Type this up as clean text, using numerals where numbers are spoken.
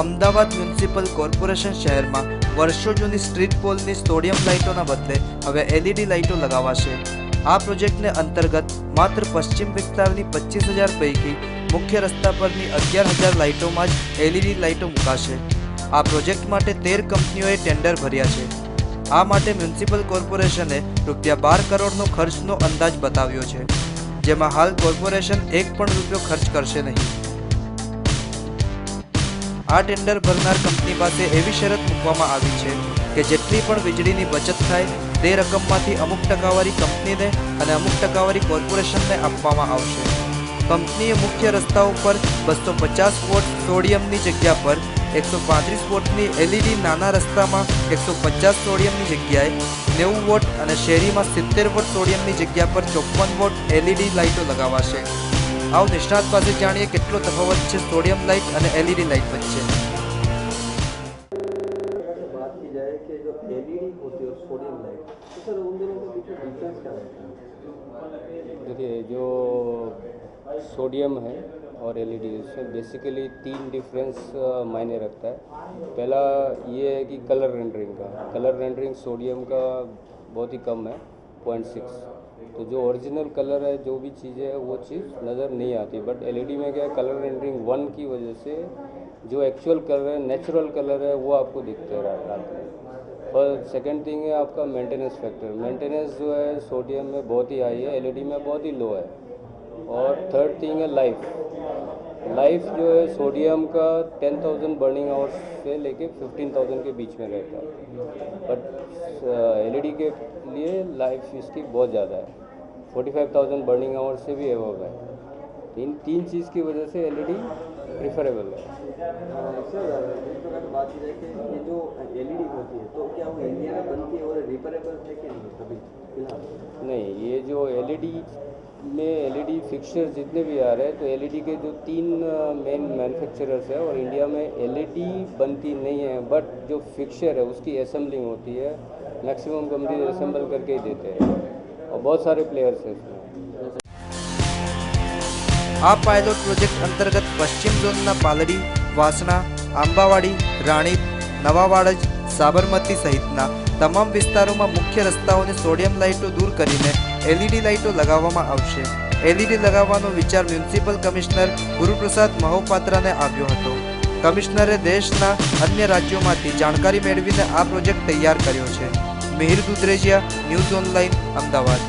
Ahmedabad municipal corporation શહેરમાં વર્ષો જૂની સ્ટ્રીટ પોલની સોડિયમ લાઇટોના બદલે હવે LED લાઇટો લગાવાશે। આ પ્રોજેક્ટને અંતર્ગત માત્ર પશ્ચિમ વિસ્તારની 25,000 પૈકી મુખ્ય રસ્તા પરની 11,000 લાઇટોમાં જ LED લાઇટો મુકાશે। આ પ્રોજેક્ટ માટે 13 કંપનીઓએ ટેન્ડર ભર્યા છે। આ માટે મ્યુનિસિપલ કોર્પોરેશને ₹12 કરોડનો ખર્ચનો અંદાજ બતાવ્યો છે, જેમાં હાલ કોર્પોરેશન ₹1 પણ ખર્ચ કરશે નહીં। આ ટેન્ડર ભરનાર કંપની પાસે એવી શરત મૂકવામાં આવી છે કે જેટલી પણ વીજળીની બચત થાય તે રકમમાંથી અમુક ટકાવારી કંપનીને અને અમુક ટકાવારી કોર્પોરેશનને આપવામાં આવશે। કંપનીએ મુખ્ય રસ્તાઓ પર 250 વોટ સોડિયમની જગ્યા પર 135 વોટની LED, નાના રસ્તામાં 150 સોડિયમની જગ્યાએ 90 વોટ અને શેરીમાં 70 વોટ સોડિયમની જગ્યા પર 54 વોટ LED લાઇટો લગાવાશે। आओ निष्णात पास जानिए कितलो तफावत है सोडियम लाइट और LED लाइट वच्चे। बात की जाए कि जो LED होती है और सोडियम लाइट, तो सर उन दोनों के बीच में डिफरेंस क्या होता है? देखिए, जो सोडियम है और LED, इसमें बेसिकली 3 डिफरेंस मायने रखता है। पहला ये है कि कलर रेंडरिंग सोडियम का बहुत ही कम है, 0.6। तो जो ओरिजिनल कलर है, जो भी चीज़ें है, वो चीज़ नज़र नहीं आती। बट LED में क्या है, कलर रेंडरिंग 1 की वजह से जो एक्चुअल कलर है, नेचुरल कलर है, वो आपको दिखते रहा रात में। और सेकंड थिंग है आपका मेंटेनेंस फैक्टर। मेंटेनेंस जो है सोडियम में बहुत ही हाई है, LED में बहुत ही लो है। और थर्ड थिंग है लाइफ जो है सोडियम का 10,000 बर्निंग आवर्स से लेके 15,000 के बीच में रहता है। बट LED के लिए लाइफ इसकी बहुत ज़्यादा है, 45,000 बर्निंग आवर्स से भी एवब है। इन 3 चीज़ की वजह से LED प्रिफरेबल है। सर, इस प्रकार से बात की जाए कि ये जो LED होती है, तो क्या वो इंडिया में बनती है और रिपेरेबल है कि नहीं अभी फिलहाल? नहीं, ये जो LED में LED फिक्सर जितने भी आ रहे हैं, तो LED के जो 3 मेन मैन्युफैक्चरर्स है और इंडिया में LED बनती नहीं है। बट जो फिक्सर है उसकी असेंबलिंग होती है, मैक्सिमम कंपनी असेंबल करके ही देते हैं और बहुत सारे प्लेयर्स हैं इसमें। आ पायलट प्रोजेक्ट अंतर्गत पश्चिम झोनना पालड़ी, वासणा, आंबावाड़ी, राणीप, नवावाड़ज, साबरमती सहितना तमाम विस्तारों में मुख्य रस्ताओं ने सोडियम लाइटों दूर करीने LED लाइटों लगाववामां आवशे। LED लगावવાનો विचार म्युनिसिपल कमिश्नर गुरुप्रसाद महोपात्राने આવ્યો હતો। कमिश्नरे देशना अन्य राज्योमांथी जानकारी मेळवीने आ प्रोजेक्ट तैयार कर्यो छे। Mihir Dudhrejiya, news online, Ahmedabad.